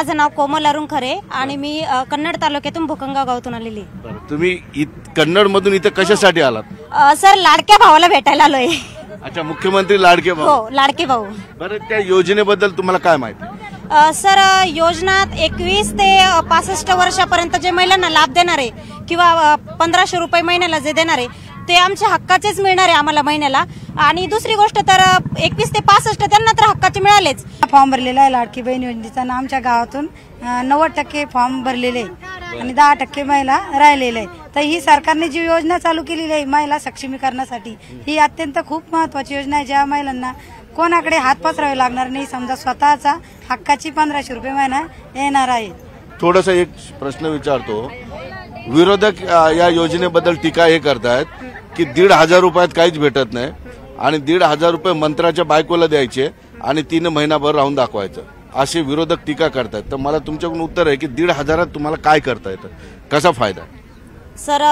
माझं नाव कोमल अरुण खरे आणि मी कन्नड तालुक्यातून भोकंगाव गावातून आलेली आहे। तुम्ही कन्नड मधून इथे कशासाठी आलात? सर लाडक्या भावाला भेटायला आलोय। अच्छा, मुख्यमंत्री लाडके भाऊ। हो, लाडके भाऊ। बरं, त्या योजनेबद्दल तुम्हाला काय माहिती? सर, योजनात 21 ते 65 वर्षापर्यंत जे महिलांना लाभ देणार आहे किंवा 1500 रुपये महिन्याला जे देणार आहे ते आमच्या हक्काचेच मिळणार आहे आम्हाला महिन्याला। आणि दुसरी गोष्ट तर 21 ते 65 त्यांना तर हक्काचे मिळालेच। फॉर्म भरलेला आहे लाडकी बहीण योजनेचा। आमच्या गावातून 90% फॉर्म भरलेले आणि 10% महिला राहिलेले आहे। तर ही सरकारने जी योजना चालू केलेली आहे महिला सक्षमीकरणासाठी, ही अत्यंत खूप महत्वाची योजना आहे। ज्या महिलांना कोणाकडे हात पसरावे लागणार नाही, समजा स्वतःचा हक्काची 1500 रुपये महिना येणार आहे। थोडासा एक प्रश्न विचारतो, विरोधक या योजनेबद्दल टीका हे करतायत की 1500 रुपयात काहीच भेटत नाही आणि 1500 रुपये मंत्र्याच्या बायकोला द्यायचे आणि 3 महिनाभर राहून दाखवायचं, असे विरोधक टीका करतायत। तर मला तुमच्याकडून उत्तर आहे की 1500 तुम्हाला काय करता येतं, कसा फायदा? सर,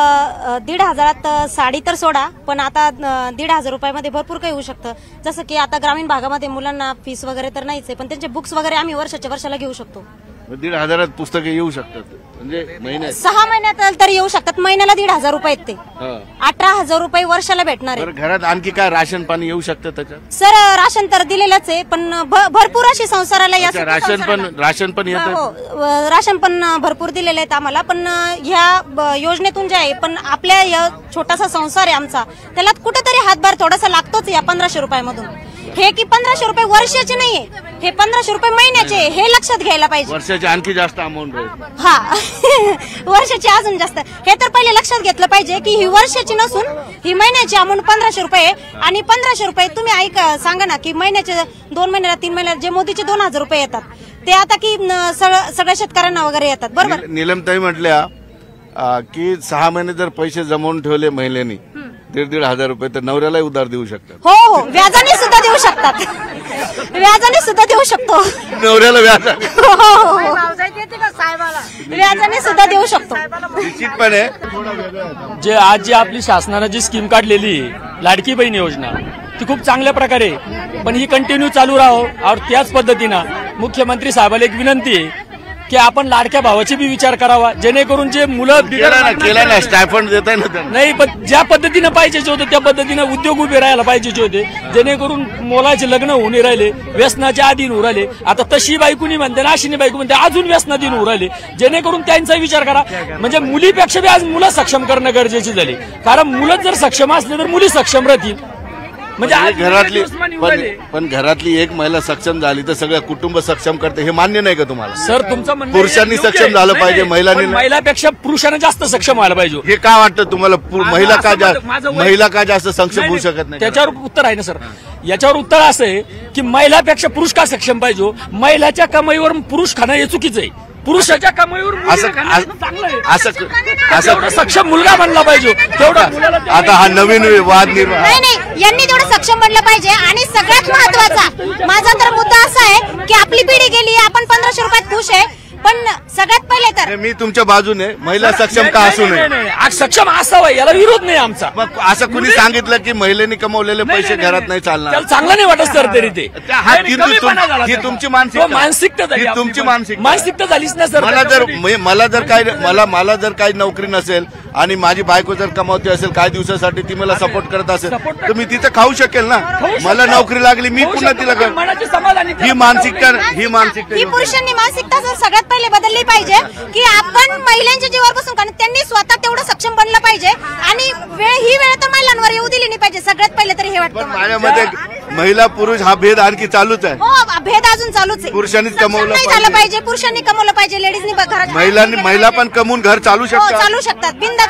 1500 साडी तर सोडा, पण आता 1500 रुपयामध्ये भरपूर काही होऊ शकतं। जसं की आता ग्रामीण भागामध्ये मुलांना फीस वगैरे तर नाहीच आहे, पण त्यांचे बुक्स वगैरे आम्ही वर्षाला घेऊ शकतो। 1500 पुस्तके येऊ शकतात, म्हणजे महिन्यात 6 महिन्यात तर येऊ शकतात। महिन्याला 1500 रुपये ते 18,000 रुपये वर्षाला भेटणार आहे। घरात आणखी काय राशन पाणी येऊ शकतं त्याच्यात? सर, राशन तर दिलेलंच आहे, पण भरपूर अशी संसाराला राशन पण येतं। हो, राशन पण भरपूर दिलेले आहेत आम्हाला, पण ह्या योजनेतून जे आहे, पण आपल्या छोटासा संसार आहे आमचा, त्याला कुठेतरी हातभार थोडासा लागतोच या 1500 रुपयामधून। हे की 1500 रुपये वर्षाचे नाहीये, हे 1500 रुपये महिन्याचे, हे लक्षात घ्यायला पाहिजे। वर्षाचे आणखी जास्त अमाऊंट राहील। हा वर्षाची अजून जास्त, हे तर पहिले लक्षात घेतलं पाहिजे की ही वर्षाची नसून ही महिन्याची अमाऊंट 1500 रुपये। आणि 1500 रुपये तुम्ही सांगा ना की महिन्याचे 2 महिन्याला 3 महिन्याला जे मोदीचे 2000 रुपये येतात ते आता की सगळ्या शेतकऱ्यांना वगैरे येतात, बरोबर? नीलमताई म्हटल्या की 6 महिने जर पैसे जमवून ठेवले महिलांनी 1500 रुपये तर नवऱ्यालाही उधार देऊ शकतात। हो, व्याजाने सुद्धा देऊ शकतात, व्याजाने सुद्धा देऊ शकतो नवऱ्याला व्याज, व्याजाने सुद्धा देऊ शकतो निश्चितपणे। जे आज जी आपली शासनाने जी स्कीम काढलेली लाडकी बहीण योजना ती खूप चांगल्या प्रकारे, पण ही कंटिन्यू चालू राहो। और त्याच पद्धतीनं मुख्यमंत्री साहेबाला एक विनंती आहे की आपण लाडक्या भावाची बी विचार करावा, जेणेकरून जे मुलं केला ना स्टायफंड देताय ना नाही, पण ज्या पद्धतीनं पाहिजे होते त्या पद्धतीनं उद्योग उभे राहायला पाहिजे होते, जेणेकरून मुलाचे लग्न होऊन राहिले, व्यसनाच्या अधीन होऊ राहिले। आता तशी बायकोनी म्हणते ना, अशी बायको म्हणते अजून व्यसनाधीन होऊ राहिले, जेणेकरून त्यांचा विचार करा। म्हणजे मुलीपेक्षा बी आज मुलं सक्षम करणं गरजेची झाली, कारण मुलं जर सक्षम असले तर मुली सक्षम राहतील। म्हणजे घरातली पण घरातली एक महिला सक्षम झाली तर सगळं कुटुंब सक्षम करते, हे मान्य नाही का तुम्हाला? सर, तुमचं म्हणणं पुरुषांनी सक्षम झालं पाहिजे, महिलांनी महिलापेक्षा पुरुषांना जास्त सक्षम व्हायला पाहिजे। हे का वाटतं तुम्हाला? महिला का जास्त सक्षम होऊ शकत नाही? त्याच्यावर उत्तर आहे ना सर, याच्यावर उत्तर असं आहे की महिलापेक्षा पुरुष का सक्षम पाहिजे? महिलाच्या कमाईवर पुरुष खाणं हे चुकीचं आहे, पुरुषाच्या कमाईवर असं सक्षम मुलगा बनला पाहिजे तेवढं। आता हा नवीन वाद निर्माण नाही, यांनी तेवढं सक्षम बनलं पाहिजे। आणि सगळ्यात महत्वाचा माझा तर मुद्दा असा आहे की आपली पिढी गेली, आपण 1500 रुपयात खुश आहे, पण सगळ्यात पहिले तर मी तुमच्या बाजूने महिला सक्षम का असू नये, सक्षम असावं याला विरोध नाही आमचा। मग असं कुणी सांगितलं की महिलेने कमवलेले पैसे घरात नाही चालणार? त्याला चांगलं नाही वाटत सर, तरी ते ही तुमची मानसिकता झाली, तुमची मानसिकता झालीच ना सर। मला जर काही नोकरी नसेल आणि माझी बायको जर कमावते असेल काही दिवसासाठी, ती मला सपोर्ट करत असेल तर मी तिथं खाऊ शकेल ना। मला नोकरी लागली, मी पुन्हा तिला ही मानसिकता पुरुषांनी मानसिकता सगळ्यात पहिले बदलली पाहिजे की आपण महिलांच्या जीवावर बसून, कारण त्यांनी स्वतः तेवढं सक्षम बनलं पाहिजे आणि ही वेळ तर महिलांवर येऊ दिली नाही पाहिजे। सगळ्यात पहिले तरी हे वाटतं माझ्यामध्ये महिला पुरुष हा भेद आणखी चालूच आहे। हो, भेद अजून चालूच आहे। पुरुषांनीच कमवलं पाहिजे, पुरुषांनी कमवलं पाहिजे, लेडीजनी घरात, महिला पण कमवून घर चालू शकतात, बिनधास्त